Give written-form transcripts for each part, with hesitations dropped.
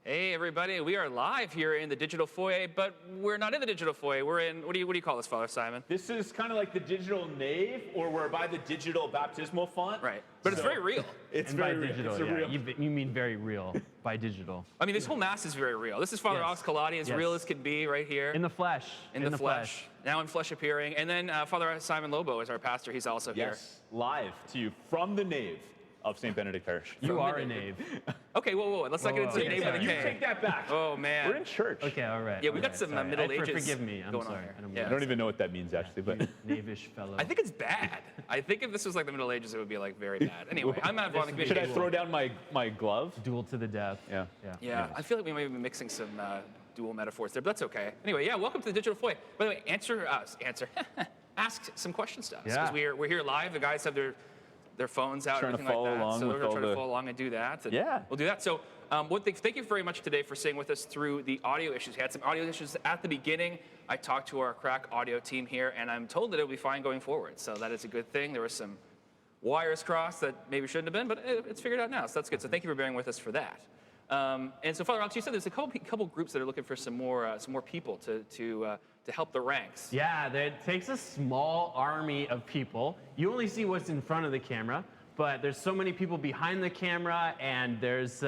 Hey everybody, we are live here in the Digital Foyer, but we're not in the Digital Foyer. We're in, what do you call this, Father Simon? This is kind of like the digital nave, or we're by the digital baptismal font. Right, but it's very real. It's and very by real. digital, It's a real. You mean very real by digital. I mean, this whole mass is very real. This is Father Alex Kaladi, as real as can be right here. In the flesh. In the flesh. Now in flesh appearing. And then Father Simon Lobo is our pastor. He's also here. Yes, live to you from the nave of St. Benedict Parish. You are a knave. Okay, whoa. Let's not get into the nave of the You cave. take that back. Oh, man. We're in church. Okay, all right. Yeah, we got some Middle Ages Forgive me, I'm going sorry. on here. I don't even know what that means, actually. But Knavish fellow. I think it's bad. I think if this was like the Middle Ages, it would be like very bad. Anyway, I'm not on the should I communication. throw down my glove? Duel to the death. Yeah. Yeah, I feel like we might be mixing some dual metaphors there, but that's okay. Anyway, yeah, welcome to the Digital Foyer. By the way, ask some questions to us, because we're here live. The guys have their phones out, Trying to everything follow like that. along So with we're going to all try to the- follow along and do that. And Yeah. we'll do that. So thank you very much today for staying with us through the audio issues. We had some audio issues at the beginning. I talked to our crack audio team here, and I'm told that it'll be fine going forward. So that is a good thing. There were some wires crossed that maybe shouldn't have been, but it's figured out now, so that's good. So thank you for bearing with us for that. And so, Father Alex, you said there's a couple groups that are looking for some more people to help the ranks. Yeah, it takes a small army of people. You only see what's in front of the camera, but there's so many people behind the camera, and there's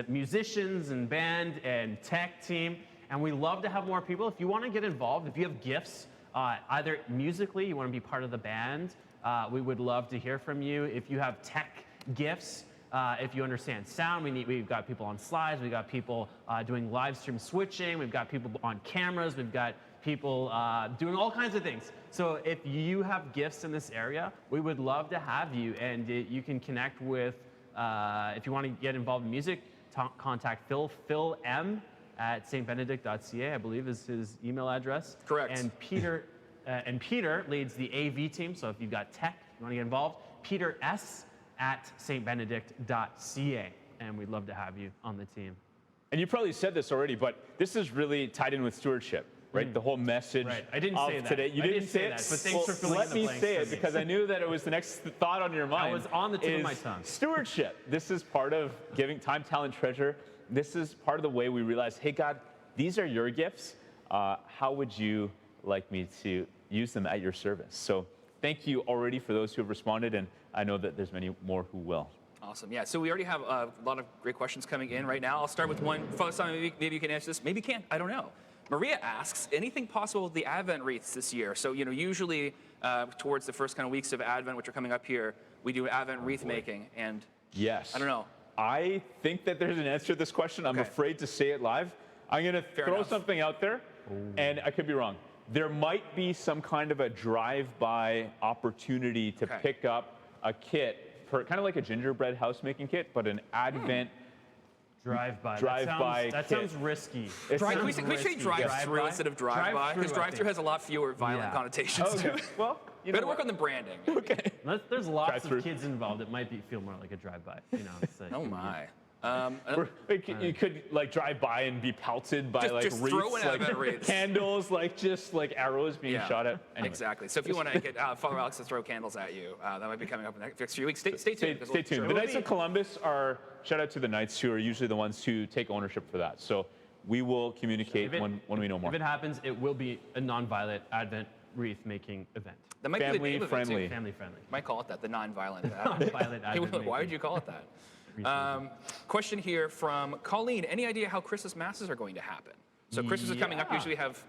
musicians and band and tech team, and we love to have more people. If you want to get involved, if you have gifts, either musically, you want to be part of the band, we would love to hear from you. If you have tech gifts, if you understand sound, we've got people on slides, we've got people doing live stream switching, we've got people on cameras, we've got people doing all kinds of things. So if you have gifts in this area, we would love to have you, and you can connect with, if you want to get involved in music, contact Phil M at stbenedict.ca, I believe is his email address. Correct. And Peter leads the AV team, so if you've got tech, you want to get involved, Peter S at stbenedict.ca, and we'd love to have you on the team. And you probably said this already, but this is really tied in with stewardship, right? The whole message I didn't of say that. today. You didn't say it, but thanks for filling in the blanks Let me say it, because I knew that it was the next thought on your mind. I was on the tip of my tongue. Stewardship. This is part of giving time, talent, treasure. This is part of the way we realize, hey, God, these are your gifts. How would you like me to use them at your service? So thank you already for those who have responded, and I know that there's many more who will. Awesome. Yeah, so we already have a lot of great questions coming in right now. I'll start with one. Father Simon, maybe you can answer this. Maybe you can't. I don't know. Maria asks, anything possible with the Advent wreaths this year? So, usually towards the first kind of weeks of Advent, which are coming up here, we do Advent wreath making. And yes, I don't know. I think that there's an answer to this question. I'm afraid to say it live. I'm going to throw something out there, and I could be wrong. There might be some kind of a drive-by opportunity to pick up a kit, kind of like a gingerbread house making kit, but an Advent drive-by. kit. That sounds risky. Can we say drive-through instead of drive-by? Because drive-through has a lot fewer violent connotations. Okay. Well, better work on the branding. Okay. There's lots of kids involved. It might feel more like a drive-by. It's like, Oh my. You could drive by and be pelted by just wreaths, throw an Advent wreaths. candles, just arrows being shot at. Anyway. Exactly. So if you want to get Father Alex to throw candles at you, that might be coming up in the next few weeks. Stay tuned. Stay tuned. The Knights of Columbus are, shout out to the Knights, who are usually the ones who take ownership for that. So we will communicate when we know more. If it happens, it will be a non-violent Advent wreath making event. That might be the name of it, friendly. too. Family friendly. Might call it that, the non-violent. Non-violent Advent Why would you call it that? Question here from Colleen. Any idea how Christmas masses are going to happen? So Christmas is coming up. Usually we have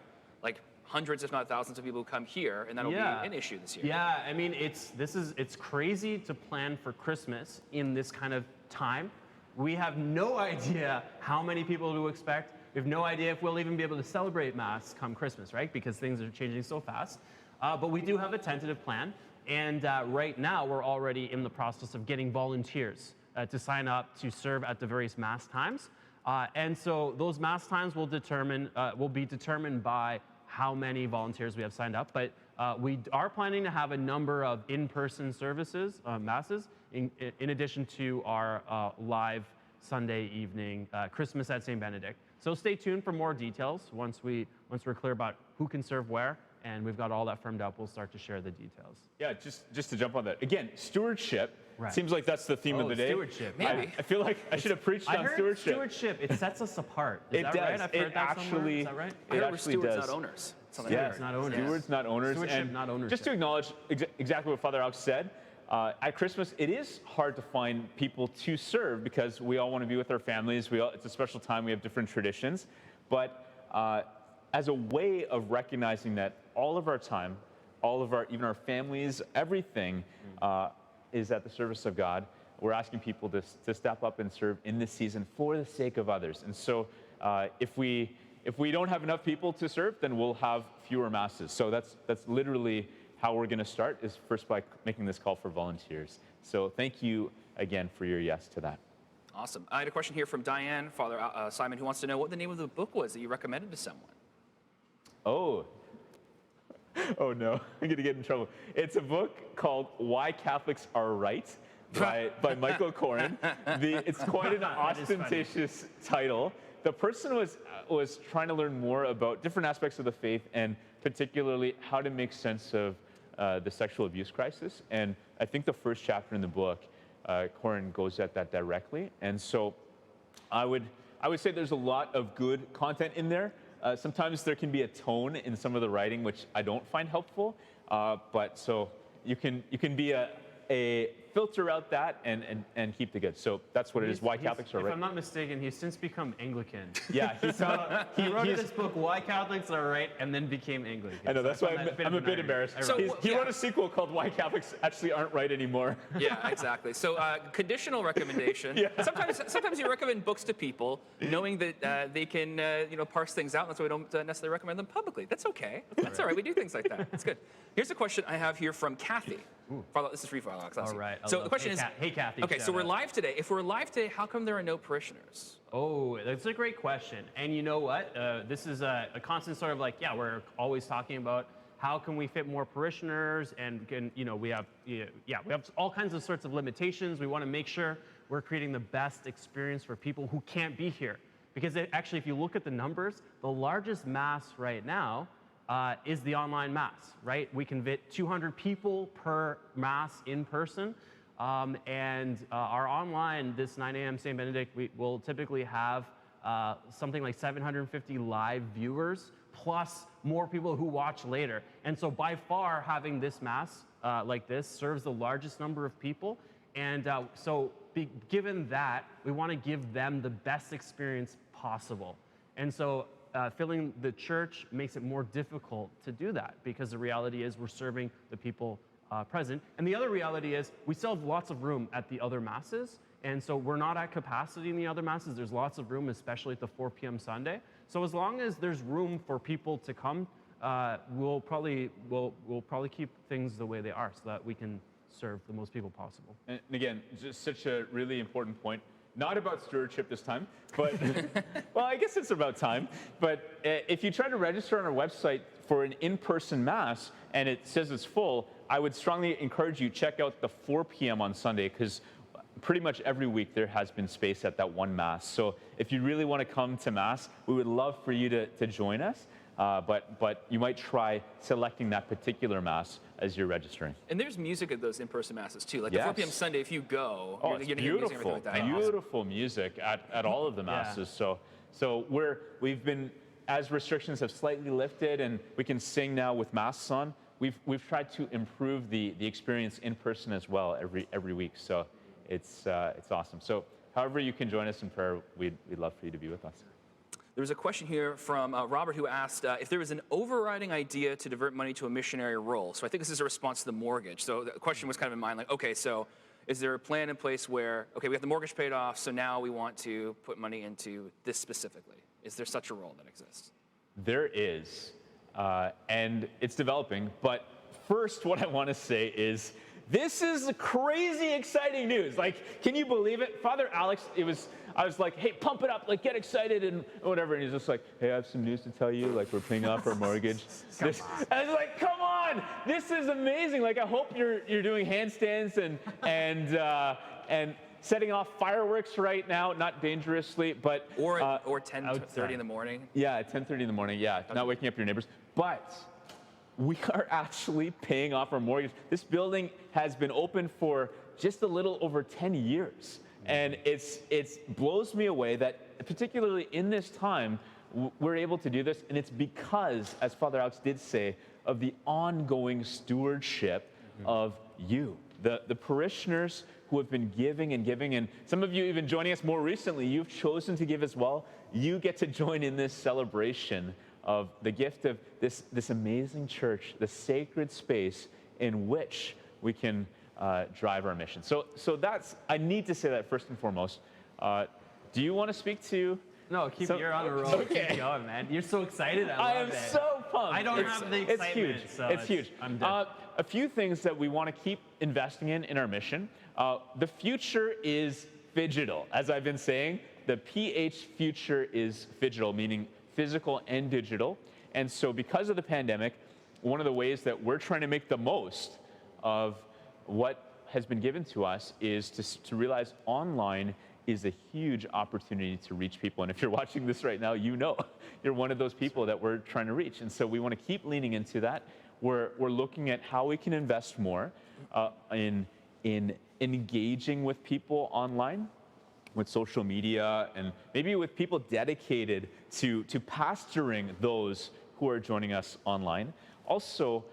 hundreds, if not thousands, of people who come here, and that'll be an issue this year. Yeah, I mean, it's crazy to plan for Christmas in this kind of time. We have no idea how many people to expect. We have no idea if we'll even be able to celebrate Mass come Christmas, right? Because things are changing so fast. But we do have a tentative plan, and right now we're already in the process of getting volunteers to sign up to serve at the various Mass times. And so those Mass times will be determined by how many volunteers we have signed up. But we are planning to have a number of in-person services, Masses, in addition to our live Sunday evening Christmas at St. Benedict. So stay tuned for more details once we're clear about who can serve where and we've got all that firmed up. We'll start to share the details. Yeah, just to jump on that. Again, stewardship. Right. Seems like that's the theme of the day. Stewardship. Maybe. I feel like I should have preached I on heard stewardship. it sets us apart. Is It that does. right? I've heard It that somewhere. actually- Is that right? I It heard we're actually stewards, does. not owners. Something Yeah, like Stewards, not owners. Stewards, not owners. Stewardship, And not ownership. just to acknowledge exactly what Father Alex said, at Christmas, it is hard to find people to serve because we all want to be with our families. It's a special time. We have different traditions. But as a way of recognizing that all of our time, even our families, everything is at the service of God, we're asking people to step up and serve in this season for the sake of others. And so if we don't have enough people to serve, then we'll have fewer masses. So that's literally how we're going to start, is first by making this call for volunteers. So thank you again for your yes to that. Awesome. I had a question here from Diane, Father Simon, who wants to know what the name of the book was that you recommended to someone. Oh no, I'm going to get in trouble. It's a book called Why Catholics Are Right by Michael Koren. It's quite an ostentatious title. The person was trying to learn more about different aspects of the faith, and particularly how to make sense of the sexual abuse crisis. And I think the first chapter in the book, Koren goes at that directly. And so I would say there's a lot of good content in there. Sometimes there can be a tone in some of the writing which I don't find helpful, but so you can be a filter out that and keep the good. So that's what it is. Why Catholics Are Right. If I'm not mistaken, he's since become Anglican. Yeah, He wrote this book, Why Catholics Are Right, and then became Anglican. I know, that's why I'm a bit irony. embarrassed. So, He wrote a sequel called Why Catholics Actually Aren't Right Anymore. Yeah, exactly. So conditional recommendation. Yeah. Sometimes you recommend books to people, knowing that they can parse things out. That's why we don't necessarily recommend them publicly. That's okay. That's all right. We do things like that. That's good. Here's a question I have here from Kathy. Father, this is free for Alex. All right. So the question is, hey, Kathy. okay, so shout we're out. live today. If we're live today, how come there are no parishioners? Oh, that's a great question. And you know what? This is a constant sort of we're always talking about how can we fit more parishioners, and we have all kinds of sorts of limitations. We want to make sure we're creating the best experience for people who can't be here. Because actually, if you look at the numbers, the largest mass right now is the online mass, right? We can fit 200 people per mass in person. And our online, this 9 a.m. St. Benedict, we will typically have something like 750 live viewers, plus more people who watch later. And so by far, having this mass like this serves the largest number of people. And given that, we want to give them the best experience possible. And so filling the church makes it more difficult to do that, because the reality is we're serving the people present. And the other reality is we still have lots of room at the other masses. And so we're not at capacity in the other masses. There's lots of room, especially at the 4 p.m. Sunday. So as long as there's room for people to come, we'll probably keep things the way they are so that we can serve the most people possible. And again, just such a really important point. Not about stewardship this time, but well, I guess it's about time. But if you try to register on our website for an in-person mass and it says it's full, I would strongly encourage you check out the 4 p.m. on Sunday, because pretty much every week there has been space at that one mass. So if you really want to come to mass, we would love for you to join us. But you might try selecting that particular mass as you're registering. And there's music at those in-person masses too. Like Yes. the 4 p.m. Sunday, if you go, Oh, you're it's going to hear music and everything beautiful, like that. beautiful music at all of the masses. So we've been, as restrictions have slightly lifted and we can sing now with masks on, we've tried to improve the experience in person as well every week. So it's awesome. So however you can join us in prayer, we'd love for you to be with us. There was a question here from Robert, who asked if there was an overriding idea to divert money to a missionary role. So I think this is a response to the mortgage. So the question was kind of in mind, like, okay, so is there a plan in place where, okay, we have the mortgage paid off, so now we want to put money into this specifically? Is there such a role that exists? There is, and it's developing. But first, what I want to say is, this is crazy exciting news. Like, can you believe it? Father Alex, I was like, hey, pump it up, like, get excited and whatever. And he's just like, hey, I have some news to tell you. Like, we're paying off our mortgage. I was like, come on, this is amazing. Like, I hope you're doing handstands and setting off fireworks right now, not dangerously, but Or 10:30 in the morning. Yeah, at 10:30 in the morning. Yeah, not waking up your neighbors. But we are actually paying off our mortgage. This building has been open for just a little over 10 years. And it blows me away that particularly in this time, we're able to do this. And it's because, as Father Alex did say, of the ongoing stewardship of you, the parishioners who have been giving and giving. And some of you even joining us more recently, you've chosen to give as well. You get to join in this celebration of the gift of this amazing church, the sacred space in which we can drive our mission. So I need to say that first and foremost. Do you want to speak to? No, you're on a roll. Okay. Keep going, man. You're so excited. I am so pumped. I don't have the excitement. It's huge. So it's huge. I'm done. A few things that we want to keep investing in our mission. The future is phygital. As I've been saying, the PH future is phygital, meaning physical and digital. And so because of the pandemic, one of the ways that we're trying to make the most of what has been given to us is to realize online is a huge opportunity to reach people. And if you're watching this right now, you know you're one of those people that we're trying to reach. And so we want to keep leaning into that. We're looking at how we can invest more in engaging with people online, with social media, and maybe with people dedicated to pastoring those who are joining us online. Also,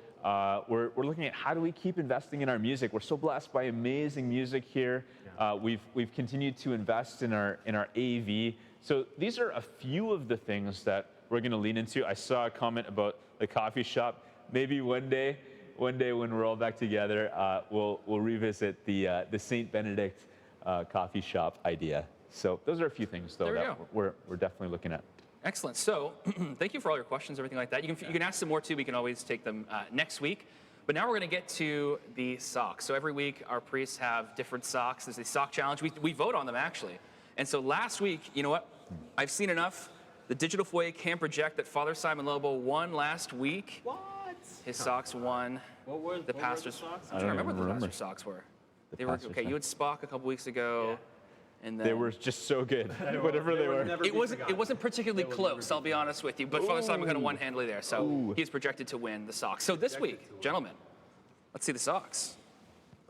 we're looking at how do we keep investing in our music. We're so blessed by amazing music here. We've continued to invest in our AV. So these are a few of the things that we're going to lean into. I saw a comment about the coffee shop. Maybe one day when we're all back together, we'll revisit the St. Benedict coffee shop idea. So those are a few things, though, that we're definitely looking at. Excellent. So thank you for all your questions, everything like that. You can ask some more, too. We can always take them next week. But now we're going to get to the socks. So every week, our priests have different socks. There's a sock challenge. We vote on them, actually. And so last week, you know what? I've seen enough. The Digital Foyer can project that Father Simon Lobo won last week. What? His socks won. What were the pastor's socks? I'm trying to remember what the pastor's socks were. They were okay. You had Spock a couple weeks ago. Yeah. And then they were just so good, whatever they were. It wasn't particularly close, I'll be honest with you, but Father Simon got a one-handedly there, so he's projected to win the socks. So this week, gentlemen, let's see the socks.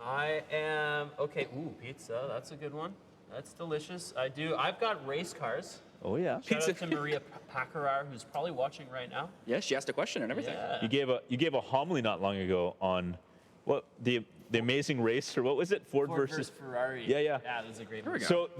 I am, okay, pizza, that's a good one. That's delicious. I've got race cars. Oh, yeah. Shout out to Maria Paccarar, who's probably watching right now. Yes, she asked a question and everything. Yeah. You gave a homily not long ago on what the amazing race, or what was it? Ford versus Ferrari. Yeah. Yeah, that was a great one. So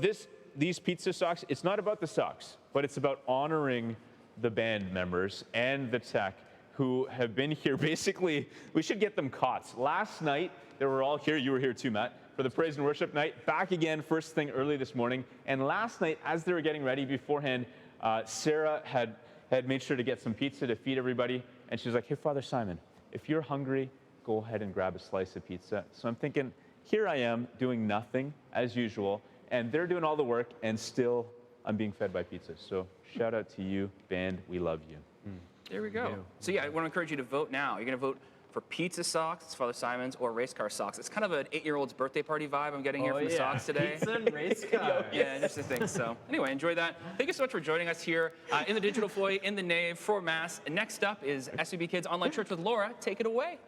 these pizza socks, it's not about the socks, but it's about honoring the band members and the tech who have been here. Basically, we should get them cots. Last night, they were all here. You were here too, Matt, for the praise and worship night. Back again first thing early this morning. And last night, as they were getting ready beforehand, Sarah had made sure to get some pizza to feed everybody. And she was like, hey, Father Simon, if you're hungry, go ahead and grab a slice of pizza. So I'm thinking, here I am doing nothing as usual, and they're doing all the work, and still I'm being fed by pizza. So shout out to you, band. We love you. There we go. So yeah, I want to encourage you to vote now. You're going to vote for pizza socks, it's Father Simon's, or race car socks. It's kind of an 8-year-old's birthday party vibe I'm getting here from the socks today. Pizza and race car. Yeah, just the thing. So anyway, enjoy that. Thank you so much for joining us here in the Digital Foyer, in the nave, for Mass. And next up is SUB Kids Online Church with Laura. Take it away.